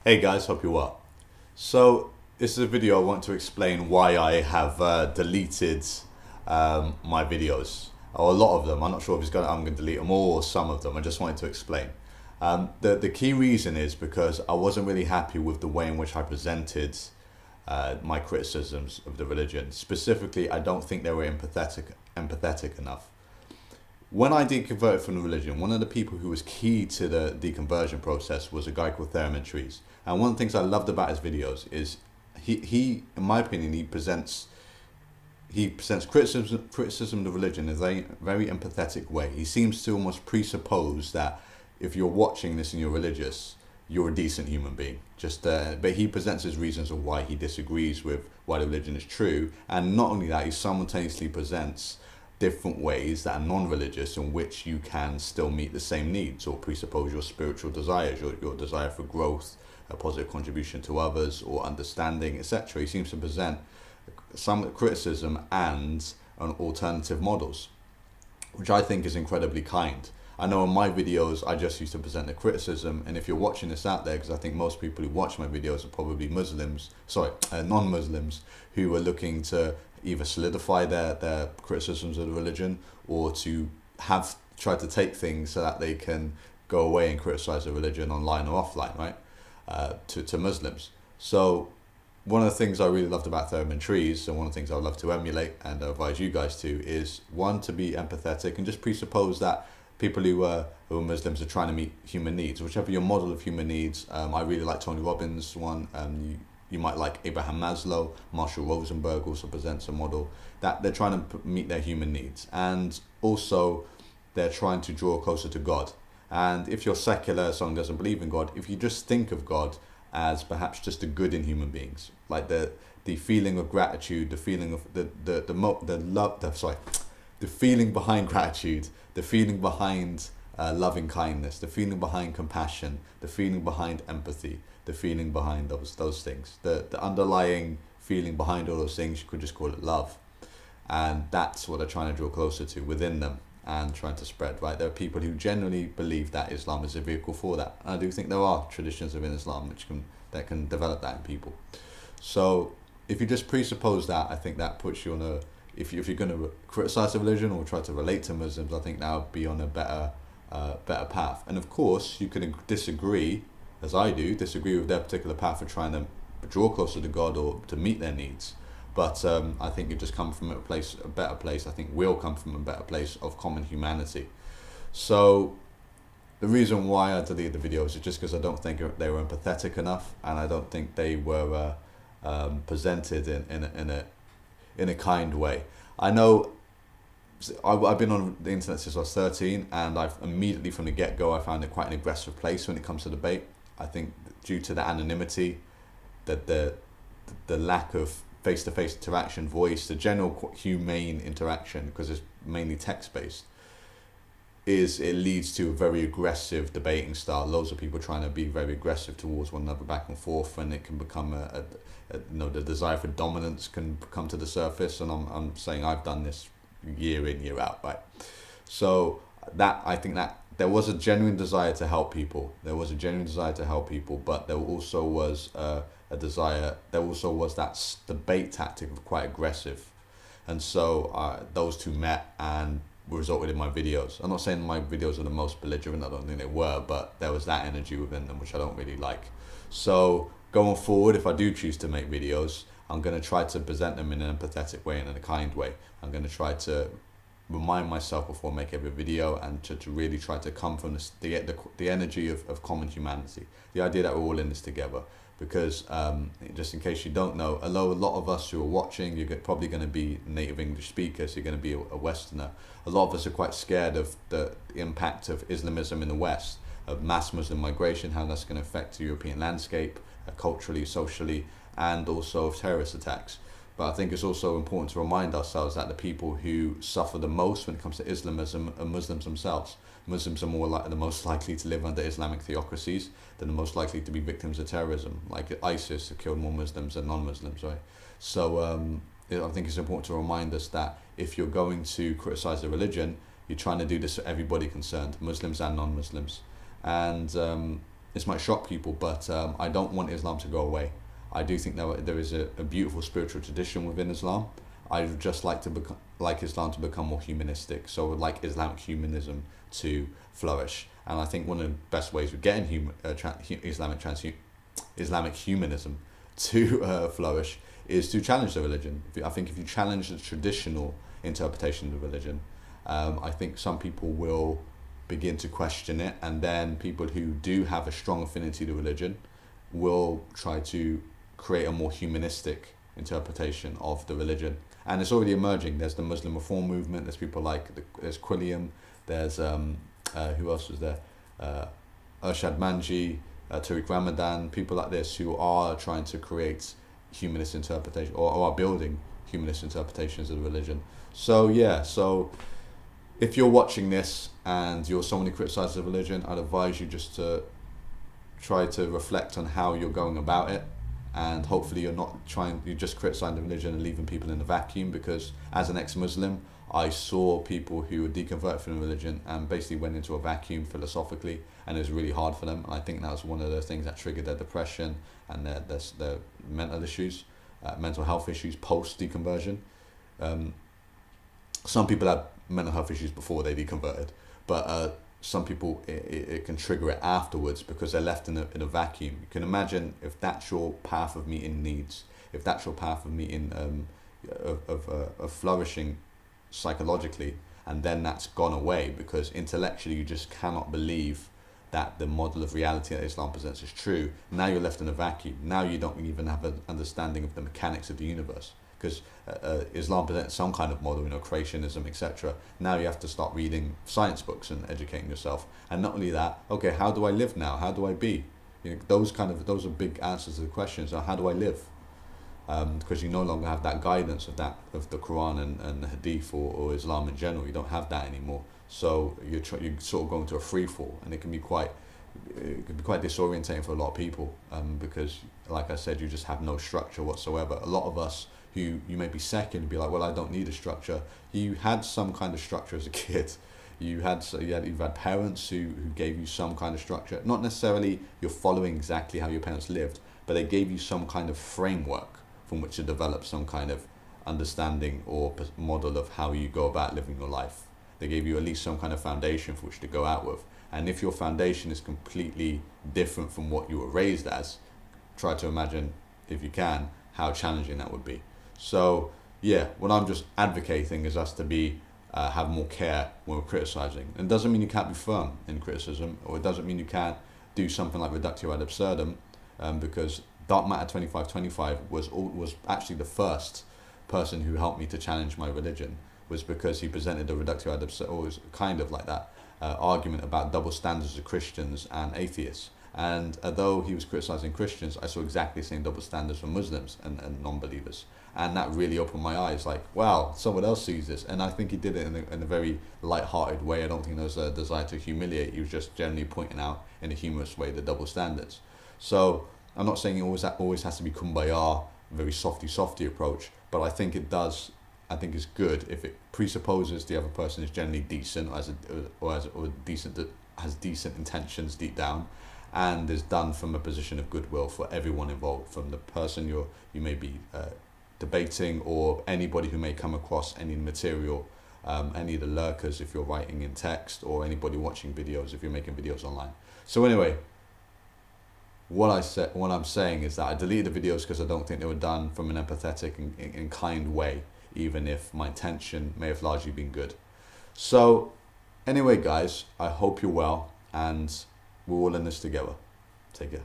Hey guys, hope you're well. So this is a video I want to explain why I have deleted my videos, or a lot of them. I'm not sure if I'm going to delete them all or some of them. I just wanted to explain. The key reason is because I wasn't really happy with the way in which I presented my criticisms of the religion. Specifically, I don't think they were empathetic enough. When I deconverted from the religion, one of the people who was key to the deconversion process was a guy called Thurman Trees. And one of the things I loved about his videos is in my opinion, he presents criticism of the religion in a very empathetic way. He seems to almost presuppose that if you're watching this and you're religious, you're a decent human being. But he presents his reasons of why he disagrees with why the religion is true, and not only that, he simultaneously presents different ways that are non-religious in which you can still meet the same needs or presuppose your spiritual desires, your desire for growth, a positive contribution to others, or understanding, etc. He seems to present some criticism and an alternative models, which I think is incredibly kind. I know in my videos I just used to present the criticism, and if you're watching this out there, because I think most people who watch my videos are probably non-Muslims who are looking to either solidify their criticisms of the religion or to have try to take things so that they can go away and criticize the religion online or offline, right? To Muslims. So one of the things I really loved about Thurman Trees, and one of the things I would love to emulate and advise you guys to, is one, to be empathetic and just presuppose that people who are Muslims are trying to meet human needs, whichever your model of human needs. I really like Tony Robbins' one. You might like Abraham Maslow. Marshall Rosenberg also presents a model that they're trying to meet their human needs, and also they're trying to draw closer to God. And if you're secular, someone doesn't believe in God, if you just think of God as perhaps just the good in human beings, like the feeling of gratitude, the feeling of the love, the feeling behind gratitude, the feeling behind loving kindness, the feeling behind compassion, the feeling behind empathy, the feeling behind those things, the underlying feeling behind all those things, you could just call it love. And that's what they're trying to draw closer to within them and trying to spread, right? There are people who genuinely believe that Islam is a vehicle for that. And I do think there are traditions within Islam that can develop that in people. So if you just presuppose that, I think that puts you on a, if you're going to criticize a religion or try to relate to Muslims, I think that would be on a better path. And of course, you can disagree, as I do, disagree with their particular path of trying to draw closer to God or to meet their needs. But I think you just come from a better place. I think we'll come from a better place of common humanity. So the reason why I deleted the videos is just because I don't think they were empathetic enough, and I don't think they were presented in a kind way. I know I've been on the internet since I was 13, and I've immediately from the get-go I found it quite an aggressive place when it comes to debate. I think due to the anonymity, that the lack of face-to-face interaction, voice, the general humane interaction, because it's mainly text-based, it leads to a very aggressive debating style. Loads of people trying to be very aggressive towards one another, back and forth, and it can become the desire for dominance can come to the surface. And I'm saying I've done this year in, year out, right? So I think that there was a genuine desire to help people. But there also was a desire. There also was that debate tactic of quite aggressive, and so those two met and resulted in my videos. I'm not saying my videos are the most belligerent. I don't think they were, but there was that energy within them, which I don't really like. So going forward, if I do choose to make videos, I'm going to try to present them in an empathetic way and in a kind way. I'm going to try to remind myself before I make every video, and to really try to come from the energy of common humanity, the idea that we're all in this together. Because just in case you don't know, although a lot of us who are watching, you're probably going to be native English speakers, you're going to be a Westerner, a lot of us are quite scared of the impact of Islamism in the West, of mass Muslim migration, how that's going to affect the European landscape, culturally, socially, and also of terrorist attacks. But I think it's also important to remind ourselves that the people who suffer the most when it comes to Islamism are Muslims themselves. Muslims are the most likely to live under Islamic theocracies. They're the most likely to be victims of terrorism. Like ISIS have killed more Muslims than non-Muslims, right? So I think it's important to remind us that if you're going to criticize the religion, you're trying to do this for everybody concerned, Muslims and non-Muslims. And this might shock people, but I don't want Islam to go away. I do think that there is a beautiful spiritual tradition within Islam. I would just like Islam to become more humanistic. So I would like Islamic humanism to flourish. And I think one of the best ways of getting Islamic humanism to flourish is to challenge the religion. I think if you challenge the traditional interpretation of the religion, I think some people will begin to question it, and then people who do have a strong affinity to religion will try to create a more humanistic interpretation of the religion. And it's already emerging. There's the Muslim Reform movement. There's people like there's Quilliam. There's who else was there? Urshad Manji, Tariq Ramadan. People like this who are trying to create humanist interpretation, or are building humanist interpretations of the religion. So yeah. So if you're watching this and you're someone who criticizes the religion, I'd advise you just to try to reflect on how you're going about it. And hopefully you're just criticizing the religion and leaving people in a vacuum, because as an ex-Muslim, I saw people who were deconverted from the religion and basically went into a vacuum philosophically, and it was really hard for them. And I think that was one of the things that triggered their depression and their mental issues, mental health issues post-deconversion. Some people had mental health issues before they deconverted, but some people, it can trigger it afterwards because they're left in a vacuum. You can imagine if that's your path of meeting needs, if that's your path of meeting of flourishing psychologically, and then that's gone away because intellectually you just cannot believe that the model of reality that Islam presents is true. Now you're left in a vacuum. Now you don't even have an understanding of the mechanics of the universe, because Islam presents some kind of model, creationism, etc. Now you have to start reading science books and educating yourself. And not only that, okay, how do I live now? How do I be? Those are big answers to the questions. How do I live? Because you no longer have that guidance of the Quran and the Hadith or Islam in general. You don't have that anymore. So you're sort of going to a free fall, and it can be quite disorientating for a lot of people, because, like I said, you just have no structure whatsoever. A lot of us who you may be second and be like, well, I don't need a structure. You had some kind of structure as a kid. You've had parents who gave you some kind of structure. Not necessarily you're following exactly how your parents lived, but they gave you some kind of framework from which to develop some kind of understanding or model of how you go about living your life. They gave you at least some kind of foundation for which to go out with. And if your foundation is completely different from what you were raised as, try to imagine, if you can, how challenging that would be. So yeah, what I'm just advocating is us to have more care when we're criticizing. And it doesn't mean you can't be firm in criticism, or it doesn't mean you can't do something like reductio ad absurdum, because Dark Matter 2525 was actually the first person who helped me to challenge my religion, was because he presented a reductio ad absurdum, or was kind of like that argument about double standards of Christians and atheists. And although he was criticizing Christians, I saw exactly the same double standards for Muslims and non-believers. And that really opened my eyes, like, wow, someone else sees this. And I think he did it in a very light-hearted way. I don't think there was a desire to humiliate. He was just generally pointing out in a humorous way the double standards. So I'm not saying it always has to be kumbaya, very softy approach, but I think it does. I think it's good if it presupposes the other person is generally decent, has decent intentions deep down, and is done from a position of goodwill for everyone involved, from the person you may be debating, or anybody who may come across any material, any of the lurkers if you're writing in text, or anybody watching videos if you're making videos online. So anyway, what I'm saying is that I deleted the videos because I don't think they were done from an empathetic and kind way, even if my intention may have largely been good. So anyway, guys, I hope you're well, and we're all in this together. Take care.